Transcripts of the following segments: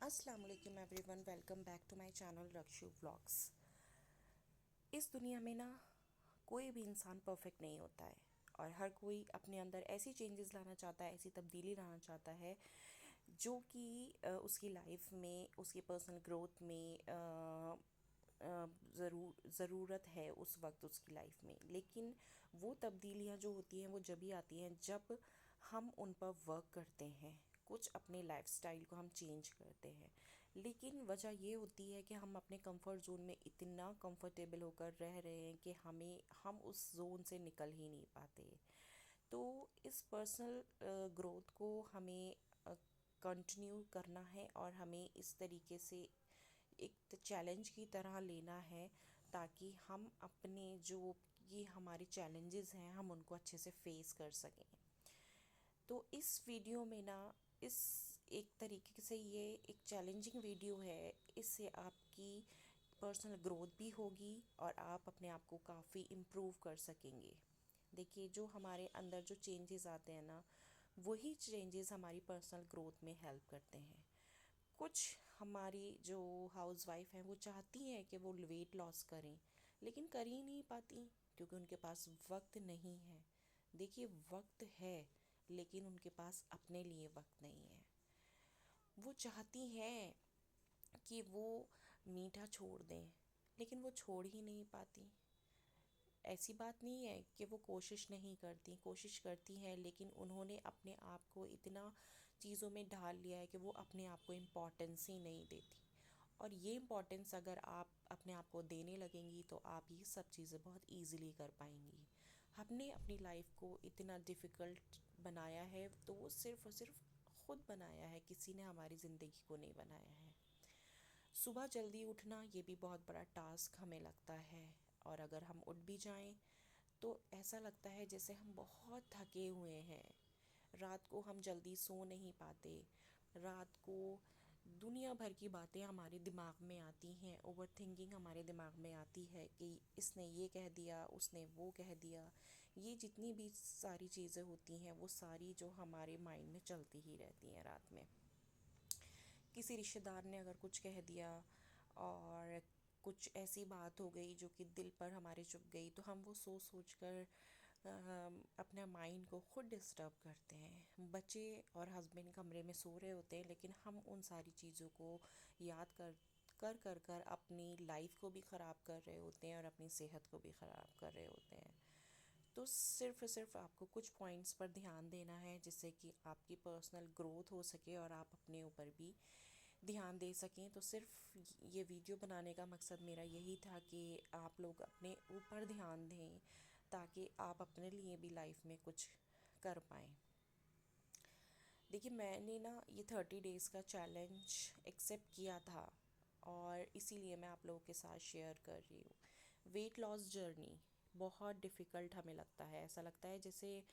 अस्सलाम वालेकुम everyone, welcome back to my channel Rakshu vlogs. इस दुनिया में ना कोई भी इंसान परफेक्ट नहीं होता है और हर कोई अपने अंदर ऐसी चेंजेस लाना चाहता है, ऐसी तब्दीली लाना चाहता है जो कि उसकी लाइफ में, उसकी पर्सनल ग्रोथ में ज़रूरत है उस वक्त उसकी लाइफ में। लेकिन वो तब्दीलियाँ जो होती हैं वो जब भी आती हैं जब हम उन पर वर्क करते हैं, कुछ अपने लाइफस्टाइल को हम चेंज करते हैं। लेकिन वजह ये होती है कि हम अपने कंफर्ट जोन में इतना कंफर्टेबल होकर रह रहे हैं कि हम उस जोन से निकल ही नहीं पाते। तो इस पर्सनल ग्रोथ को हमें कंटिन्यू करना है और हमें इस तरीके से एक चैलेंज की तरह लेना है ताकि हम अपने जो ये हमारे चैलेंजेस हैं हम उनको अच्छे से फेस कर सकें। तो इस वीडियो में ना, इस एक तरीके से ये एक चैलेंजिंग वीडियो है। इससे आपकी पर्सनल ग्रोथ भी होगी और आप अपने आप को काफ़ी इम्प्रूव कर सकेंगे। देखिए, जो हमारे अंदर जो चेंजेस आते हैं ना, वही चेंजेस हमारी पर्सनल ग्रोथ में हेल्प करते हैं। कुछ हमारी जो हाउसवाइफ हैं वो चाहती हैं कि वो वेट लॉस करें, लेकिन कर ही नहीं पाती क्योंकि उनके पास वक्त नहीं है। देखिए, वक्त है लेकिन उनके पास अपने लिए वक्त नहीं है। वो चाहती हैं कि वो मीठा छोड़ दें, लेकिन वो छोड़ ही नहीं पाती। ऐसी बात नहीं है कि वो कोशिश नहीं करती, कोशिश करती हैं, लेकिन उन्होंने अपने आप को इतना चीज़ों में ढाल लिया है कि वो अपने आप को इम्पोर्टेंस ही नहीं देती। और ये इम्पोर्टेंस अगर आप अपने आप को देने लगेंगी तो आप ये सब चीज़ें बहुत ईज़िली कर पाएंगी। हमने अपनी लाइफ को इतना डिफ़िकल्ट बनाया है तो वो सिर्फ़ और सिर्फ खुद बनाया है, किसी ने हमारी ज़िंदगी को नहीं बनाया है। सुबह जल्दी उठना ये भी बहुत बड़ा टास्क हमें लगता है, और अगर हम उठ भी जाएं तो ऐसा लगता है जैसे हम बहुत थके हुए हैं। रात को हम जल्दी सो नहीं पाते। रात को दुनिया भर की बातें हमारे दिमाग में आती हैं, ओवर थिंकिंग हमारे दिमाग में आती है कि इसने ये कह दिया, उसने वो कह दिया। ये जितनी भी सारी चीज़ें होती हैं वो सारी जो हमारे माइंड में चलती ही रहती हैं रात में। किसी रिश्तेदार ने अगर कुछ कह दिया और कुछ ऐसी बात हो गई जो कि दिल पर हमारे चुभ गई, तो हम वो सोच सोच कर अपने माइंड को खुद डिस्टर्ब करते हैं। बच्चे और हस्बैंड कमरे में सो रहे होते हैं लेकिन हम उन सारी चीज़ों को याद कर अपनी लाइफ को भी ख़राब कर रहे होते हैं और अपनी सेहत को भी ख़राब कर रहे होते हैं। तो सिर्फ आपको कुछ पॉइंट्स पर ध्यान देना है जिससे कि आपकी पर्सनल ग्रोथ हो सके और आप अपने ऊपर भी ध्यान दे सकें। तो सिर्फ ये वीडियो बनाने का मकसद मेरा यही था कि आप लोग अपने ऊपर ध्यान दें ताकि आप अपने लिए भी लाइफ में कुछ कर पाएँ। देखिए, मैंने ना ये 30 डेज़ का चैलेंज एक्सेप्ट किया था और इसीलिए मैं आप लोगों के साथ शेयर कर रही हूँ। वेट लॉस जर्नी बहुत डिफ़िकल्ट हमें लगता है, ऐसा लगता है जैसे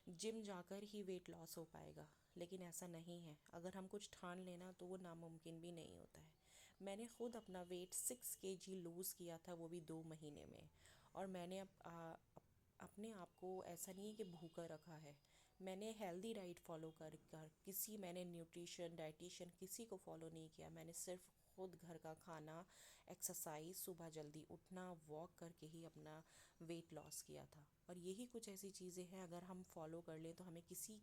जिम जाकर ही वेट लॉस हो पाएगा, लेकिन ऐसा नहीं है। अगर हम कुछ ठान लेना तो वो नामुमकिन भी नहीं होता है। मैंने खुद अपना वेट 6 kg लूज़ किया था, वो भी 2 महीने में। और मैंने अपने आप को ऐसा नहीं है कि भूखा रखा है। मैंने हेल्दी डाइट फॉलो कर किसी मैंने न्यूट्रिशन डाइटिशियन किसी को फॉलो नहीं किया। मैंने सिर्फ खुद घर का खाना, एक्सरसाइज, सुबह जल्दी उठना, वॉक करके ही अपना वेट लॉस किया था। और यही कुछ ऐसी चीज़ें हैं अगर हम फॉलो कर लें तो हमें किसी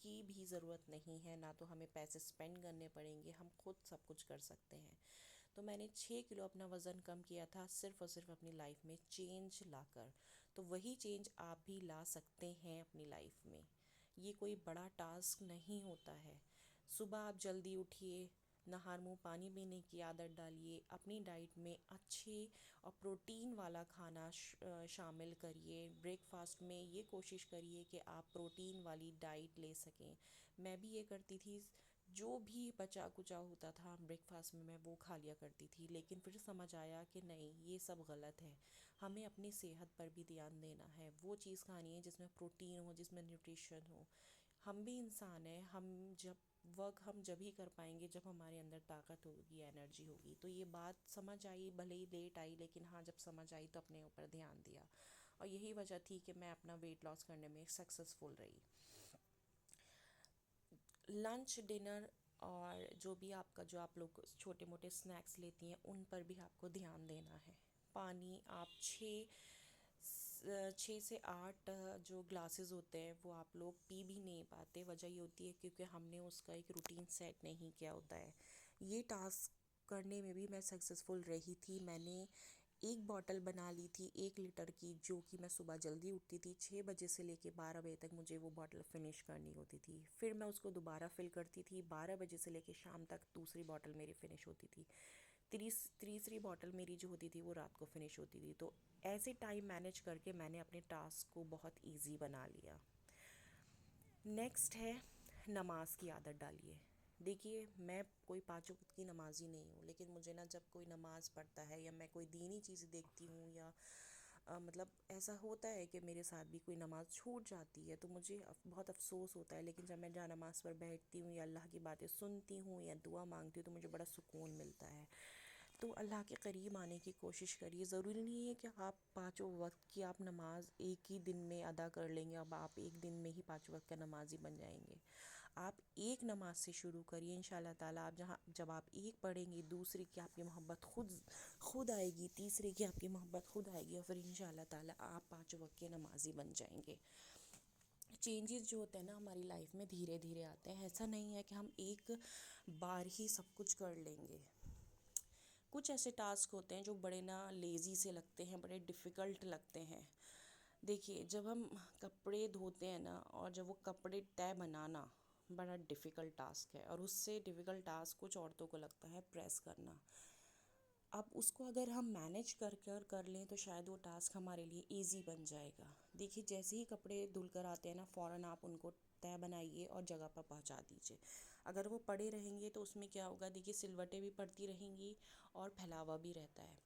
की भी ज़रूरत नहीं है, ना तो हमें पैसे स्पेंड करने पड़ेंगे, हम खुद सब कुछ कर सकते हैं। तो मैंने 6 किलो अपना वज़न कम किया था सिर्फ़ और सिर्फ अपनी लाइफ में चेंज लाकर। तो वही चेंज आप भी ला सकते हैं अपनी लाइफ में। ये कोई बड़ा टास्क नहीं होता है। सुबह आप जल्दी उठिए, नहार मुँह पानी पीने की आदत डालिए, अपनी डाइट में अच्छे और प्रोटीन वाला खाना शामिल करिए। ब्रेकफास्ट में ये कोशिश करिए कि आप प्रोटीन वाली डाइट ले सकें। मैं भी ये करती थी, जो भी बचा कुचा होता था ब्रेकफास्ट में मैं वो खा लिया करती थी, लेकिन फिर समझ आया कि नहीं, ये सब गलत है। हमें अपनी सेहत पर भी ध्यान देना है, वो चीज़ खानी है जिसमें प्रोटीन हो, जिसमें न्यूट्रिशन हो। हम भी इंसान हैं, हम जब ही कर पाएंगे जब हमारे अंदर ताकत होगी, एनर्जी होगी। तो ये बात समझ आई, भले ही लेट आई, लेकिन हाँ, जब समझ आई तो अपने ऊपर ध्यान दिया। और यही वजह थी कि मैं अपना वेट लॉस करने में सक्सेसफुल रही। लंच डिनर और जो भी आपका जो आप लोग छोटे मोटे स्नैक्स लेती हैं उन पर भी आपको ध्यान देना है। पानी आप 6 से 8 जो ग्लासेस होते हैं वो आप लोग पी भी नहीं पाते। वजह ये होती है क्योंकि हमने उसका एक रूटीन सेट नहीं किया होता है। ये टास्क करने में भी मैं सक्सेसफुल रही थी। मैंने एक बॉटल बना ली थी 1 लीटर की, जो कि मैं सुबह जल्दी उठती थी 6 बजे से लेके 12 बजे तक मुझे वो बॉटल फिनिश करनी होती थी। फिर मैं उसको दोबारा फिल करती थी, 12 बजे से लेके शाम तक दूसरी बॉटल मेरी फिनिश होती थी। तीसरी बॉटल मेरी जो होती थी वो रात को फिनिश होती थी। तो ऐसे टाइम मैनेज करके मैंने अपने टास्क को बहुत ईजी बना लिया। नेक्स्ट है, नमाज की आदत डालिए। देखिए, मैं कोई पाँचों वक्त की नमाजी नहीं हूँ, लेकिन मुझे ना जब कोई नमाज़ पढ़ता है या मैं कोई दीनी चीज़ देखती हूँ या मतलब ऐसा होता है कि मेरे साथ भी कोई नमाज़ छूट जाती है तो मुझे बहुत अफसोस होता है। लेकिन जब मैं जहाँ नमाज़ पर बैठती हूँ या अल्लाह की बातें सुनती हूँ या दुआ मांगती हूँ तो मुझे बड़ा सुकून मिलता है। तो अल्लाह के करीब आने की कोशिश करिए। ज़रूरी नहीं है कि आप पाँचों वक्त की आप नमाज एक ही दिन में अदा कर लेंगे, अब आप एक दिन में ही पाँचों वक्त का नमाजी बन जाएंगे। आप एक नमाज से शुरू करिए, इंशाल्लाह ताला आप जब आप एक पढ़ेंगे, दूसरे की आपकी मोहब्बत खुद आएगी, तीसरे की आपकी मोहब्बत खुद आएगी और फिर इंशाल्लाह ताला आप पाँचों वक्त के नमाजी बन जाएंगे। चेंजेस जो होते हैं ना हमारी लाइफ में धीरे धीरे आते हैं। ऐसा नहीं है कि हम एक बार ही सब कुछ कर लेंगे। कुछ ऐसे टास्क होते हैं जो बड़े ना लेज़ी से लगते हैं, बड़े डिफ़िकल्ट लगते हैं। देखिए, जब हम कपड़े धोते हैं ना, और जब वो कपड़े तय बनाना बड़ा डिफ़िकल्ट टास्क है, और उससे डिफ़िकल्ट टास्क कुछ औरतों को लगता है प्रेस करना। अब उसको अगर हम मैनेज कर लें तो शायद वो टास्क हमारे लिए इजी बन जाएगा। देखिए, जैसे ही कपड़े धुल कर आते हैं ना, फ़ौरन आप उनको तय बनाइए और जगह पर पहुंचा दीजिए। अगर वो पड़े रहेंगे तो उसमें क्या होगा, देखिए सिलवटें भी पड़ती रहेंगी और फैलावा भी रहता है।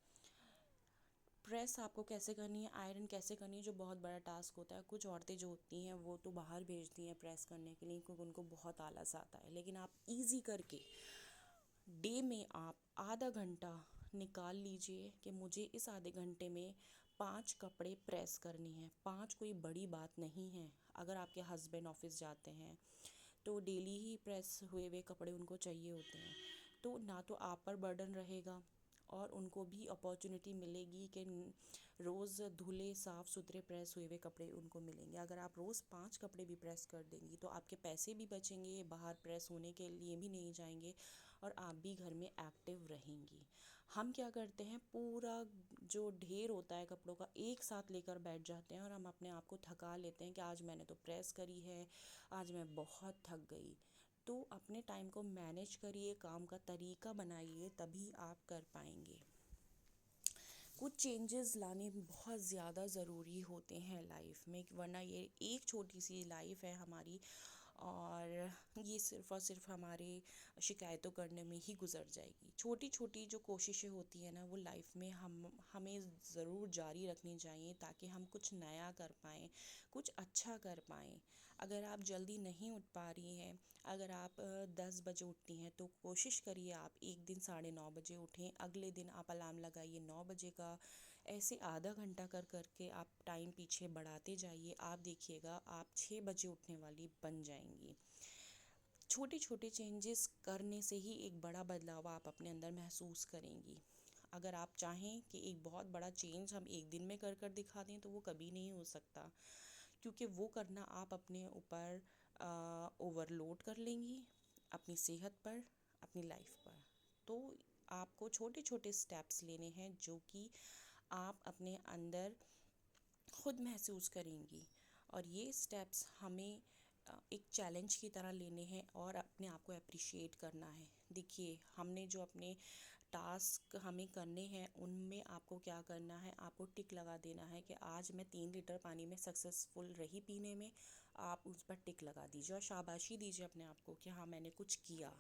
प्रेस आपको कैसे करनी है, आयरन कैसे करनी है, जो बहुत बड़ा टास्क होता है। कुछ औरतें जो होती हैं वो तो बाहर भेजती हैं प्रेस करने के लिए क्योंकि उनको बहुत आलस आता है। लेकिन आप इजी करके डे में आप आधा घंटा निकाल लीजिए कि मुझे इस आधे घंटे में 5 कपड़े प्रेस करने हैं। 5 कोई बड़ी बात नहीं है। अगर आपके हस्बैंड ऑफिस जाते हैं तो डेली ही प्रेस हुए हुए कपड़े उनको चाहिए होते हैं। तो ना तो आप पर बर्डन रहेगा और उनको भी अपॉर्चुनिटी मिलेगी कि रोज़ धुले साफ़ सुथरे प्रेस हुए हुए कपड़े उनको मिलेंगे। अगर आप रोज़ 5 कपड़े भी प्रेस कर देंगी तो आपके पैसे भी बचेंगे, बाहर प्रेस होने के लिए भी नहीं जाएंगे और आप भी घर में एक्टिव रहेंगी। हम क्या करते हैं, पूरा जो ढेर होता है कपड़ों का एक साथ लेकर बैठ जाते हैं और हम अपने आप को थका लेते हैं कि आज मैंने तो प्रेस करी है, आज मैं बहुत थक गई। तो अपने टाइम को मैनेज करिए, काम का तरीका बनाइए, तभी आप कर पाएंगे। कुछ चेंजेस लाने बहुत ज़्यादा ज़रूरी होते हैं लाइफ में, वरना ये एक छोटी सी लाइफ है हमारी और ये सिर्फ़ और सिर्फ हमारे शिकायतों करने में ही गुजर जाएगी। छोटी छोटी जो कोशिशें होती हैं ना वो लाइफ में हमें ज़रूर जारी रखनी चाहिए ताकि हम कुछ नया कर पाएँ, कुछ अच्छा कर पाएँ। अगर आप जल्दी नहीं उठ पा रही हैं, अगर आप 10 बजे उठती हैं तो कोशिश करिए आप एक दिन 9:30 बजे उठें, अगले दिन आप अलार्म लगाइए 9 बजे का। ऐसे आधा घंटा कर के आप टाइम पीछे बढ़ाते जाइए, आप देखिएगा आप 6 बजे उठने वाली बन जाएंगी। छोटे छोटे चेंजेस करने से ही एक बड़ा बदलाव आप अपने अंदर महसूस करेंगी। अगर आप चाहें कि एक बहुत बड़ा चेंज हम एक दिन में कर दिखा दें तो वो कभी नहीं हो सकता, क्योंकि वो करना आप अपने ऊपर ओवरलोड कर लेंगी, अपनी सेहत पर, अपनी लाइफ पर। तो आपको छोटे छोटे स्टेप्स लेने हैं जो कि आप अपने अंदर खुद महसूस करेंगी, और ये स्टेप्स हमें एक चैलेंज की तरह लेने हैं और अपने आप को अप्रिशिएट करना है। देखिए, हमने जो अपने टास्क हमें करने हैं उनमें आपको क्या करना है, आपको टिक लगा देना है कि आज मैं 3 लीटर पानी में सक्सेसफुल रही पीने में। आप उस पर टिक लगा दीजिए और शाबाशी दीजिए अपने आप को कि हाँ मैंने कुछ किया।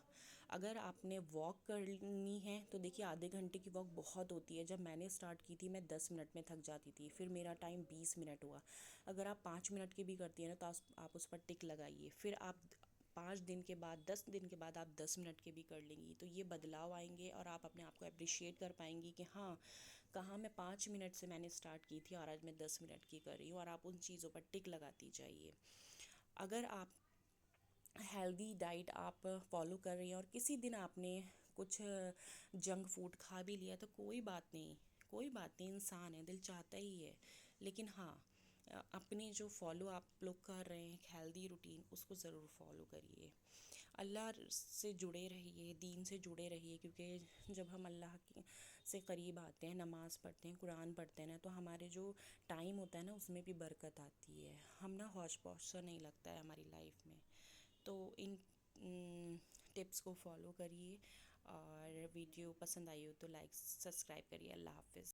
अगर आपने वॉक करनी है तो देखिए, आधे घंटे की वॉक बहुत होती है। जब मैंने स्टार्ट की थी मैं 10 मिनट में थक जाती थी, फिर मेरा टाइम 20 मिनट हुआ। अगर आप 5 मिनट की भी करती हैं ना तो आप उस पर टिक लगाइए, फिर आप 5 दिन के बाद, 10 दिन के बाद आप 10 मिनट के भी कर लेंगी तो ये बदलाव आएंगे और आप अपने आप को अप्रिशिएट कर पाएंगी कि हाँ, कहाँ मैं 5 मिनट से मैंने स्टार्ट की थी और आज मैं 10 मिनट की कर रही हूँ। और आप उन चीज़ों पर टिक लगाती जाइए। अगर आप हेल्दी डाइट आप फॉलो कर रही हैं और किसी दिन आपने कुछ जंक फूड खा भी लिया तो कोई बात नहीं, कोई बात नहीं, इंसान है, दिल चाहता ही है। लेकिन हाँ, अपने जो फॉलो आप लोग कर रहे हैं हेल्दी रूटीन, उसको ज़रूर फॉलो करिए। अल्लाह से जुड़े रहिए, दीन से जुड़े रहिए, क्योंकि जब हम अल्लाह से करीब आते हैं, नमाज़ पढ़ते हैं, कुरान पढ़ते हैं ना, तो हमारे जो टाइम होता है ना उसमें भी बरकत आती है। हम ना हौश पौश सा नहीं लगता है हमारी लाइफ में। तो इन टिप्स को फॉलो करिए, और वीडियो पसंद आई हो तो लाइक सब्सक्राइब करिए। अल्लाह हाफिज़।